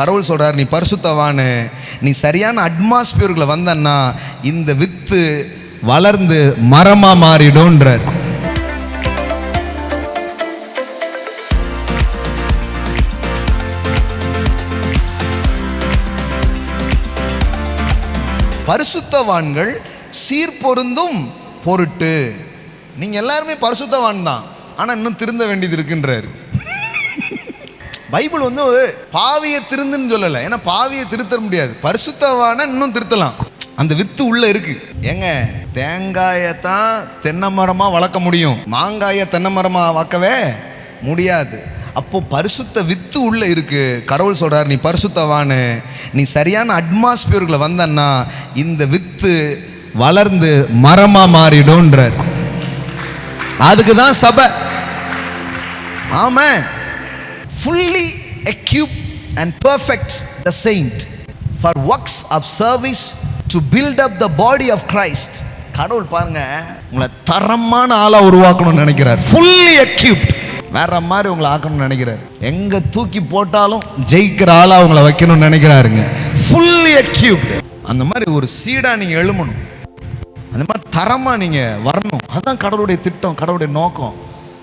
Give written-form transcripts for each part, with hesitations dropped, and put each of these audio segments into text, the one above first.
கடவுள் சொல்கிறார், நீ பரிசுத்தவானு, நீ சரியான அட்மாஸ்பியருக்குள்ள வந்தன்னா இந்த வித்து வளர்ந்து மரமாக மாறிடும்ன்றார். பரிசுத்தவான்கள் சீர்பொருந்தும் பொருட்டு. நீங்க எல்லாருமே பரிசுத்தவான் தான், ஆனா இன்னும் திருந்த வேண்டியது இருக்குன்றாரு. பைபிள் வந்து பாவியை திருந்துன்னு சொல்லலை, ஏன்னா பாவியை திருத்த முடியாது. பரிசுத்தவான இன்னும் திருத்தலாம், அந்த வித்து உள்ள இருக்கு. ஏங்க, தேங்காயத்தான் தென்னை மரமா வளர்க்க முடியும், மாங்காய தென்னை மரமா வளர்க்கவே முடியாது. அப்போ பரிசுத்த வித்து உள்ள இருக்கு. கடவுள் சொல்றார், நீ பரிசுத்தவானு, நீ சரியான அட்மாஸ்பியருக்குள்ள வந்தன்னா இந்த வித்து வளர்ந்து மரமா மாறிடும்ன்றார். அதுக்கு தான் சபை. ஆமென். fully equipped and perfect the saint for works of service to build up the body of Christ. கடவுள் பாருங்க, உங்களை தரமான ஆளா உருவாக்கணும்னு நினைக்கிறார். fully equipped, வேற மாதிரி உங்களை ஆக்கணும்னு நினைக்கிறார். எங்க தூக்கி போட்டாலும் ஜெயிக்கிற ஆளா உங்களை வைக்கணும்னு நினைக்கிறாருங்க. fully equipped. அந்த மாதிரி ஒரு சீடா நீங்க எழுமணும், அந்த மாதிரி தரமா நீங்க வரணும். அதுதான் கடவுளுடைய திட்டம், கடவுளுடைய நோக்கம்.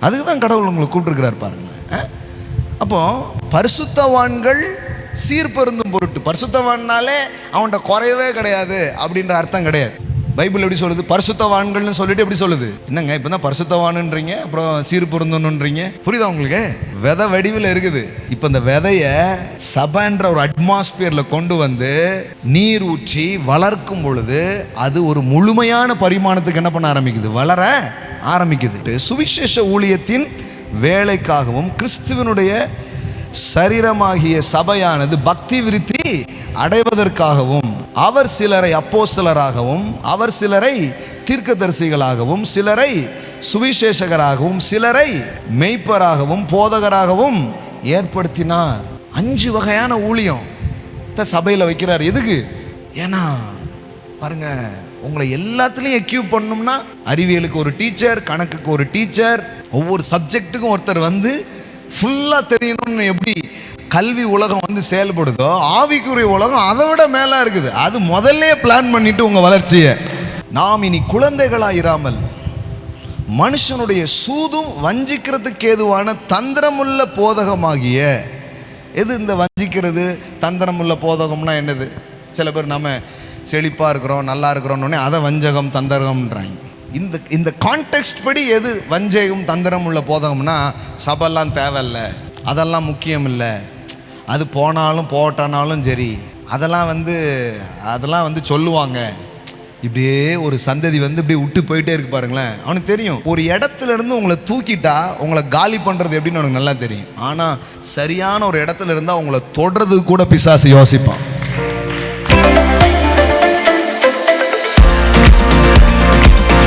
அதுக்கு தான் கடவுள் உங்களை கூப்பிட்டுருக்கிறார் பாருங்க. அப்போ பரிசுத்தவான்கள் சீர்பொருந்தும் பொருட்டு. பரிசுத்தவான்னாலே அவன்கிட்ட குறையவே கிடையாது அப்படின்ற அர்த்தம் கிடையாது. பைபிள் எப்படி சொல்லுது? பரிசுத்தவான்கள்னு சொல்லிட்டு எப்படி சொல்லுது? என்னங்க இப்போ தான் பரிசுத்தவானுன்றீங்க, அப்புறம் சீர்பொருந்தணுன்றீங்க, புரியுதா உங்களுக்கு? விதை வடிவில் இருக்குது. இப்போ இந்த விதைய சபைன்ற ஒரு அட்மாஸ்பியர்ல கொண்டு வந்து நீர் ஊற்றி வளர்க்கும் பொழுது அது ஒரு முழுமையான பரிமாணத்துக்கு என்ன பண்ண ஆரம்பிக்குது? வளர ஆரம்பிக்குது. சுவிசேஷ ஊழியத்தின் வேலைக்காகவும் கிறிஸ்துவனுடைய சரீரமாகிய சபையானது பக்தி விருத்தி அடைவதற்காகவும் அவர் சிலரை அப்போஸ்தலராகவும், அவர் சிலரை தீர்க்கதரிசிகளாகவும், சிலரை சுவிசேஷகராகவும், சிலரை மெய்ப்பராகவும் போதகராகவும் ஏற்படுத்தினார். 5 வகையான ஊழியம் சபையில் வைக்கிறார். எதுக்கு? ஏன்னா பாருங்க, உங்களை எல்லாத்துலேயும் எக்யூப் பண்ணணும்னா அறிவியலுக்கு ஒரு டீச்சர், கணக்குக்கு ஒரு டீச்சர், ஒவ்வொரு சப்ஜெக்ட்டுக்கும் ஒருத்தர் வந்து ஃபுல்லாக தெரியணும்னு எப்படி கல்வி உலகம் வந்து செயல்படுதோ, ஆவிக்குரிய உலகம் அதை விட மேலே இருக்குது. அது முதல்ல பிளான் பண்ணிட்டு உங்கள் வளர்ச்சியை. நாம் இனி குழந்தைகளாயிராமல் மனுஷனுடைய சூதும் வஞ்சிக்கிறதுக்கு ஏதுவான தந்திரமுள்ள போதகமாகிய, எது இந்த வஞ்சிக்கிறது தந்திரமுள்ள போதகம்னா என்னது? சில பேர் நம்ம செழிப்பாக இருக்கிறோம், நல்லா இருக்கிறோன்னு அதை வஞ்சகம் தந்திரம்ன்றாங்க. இந்த கான்டெக்ஸ்ட் படி எது வஞ்சகம் தந்திரம் உள்ள போதகம்னா, சபைலாம் தேவையில்லை, அதெல்லாம் முக்கியம் இல்லை, அது போனாலும் போட்டானாலும் சரி, அதெல்லாம் வந்து சொல்லுவாங்க. இப்படியே ஒரு சந்ததி வந்து இப்படியே விட்டு போயிட்டே இருக்கு பாருங்களேன். அவனுக்கு தெரியும் ஒரு இடத்துல இருந்து உங்களை தூக்கிட்டா உங்களை காலி பண்ணுறது எப்படின்னு அவனுக்கு நல்லா தெரியும். ஆனால் சரியான ஒரு இடத்துல இருந்தால் உங்களை தொடுறதுக்கு கூட பிசாசு யோசிப்பான்.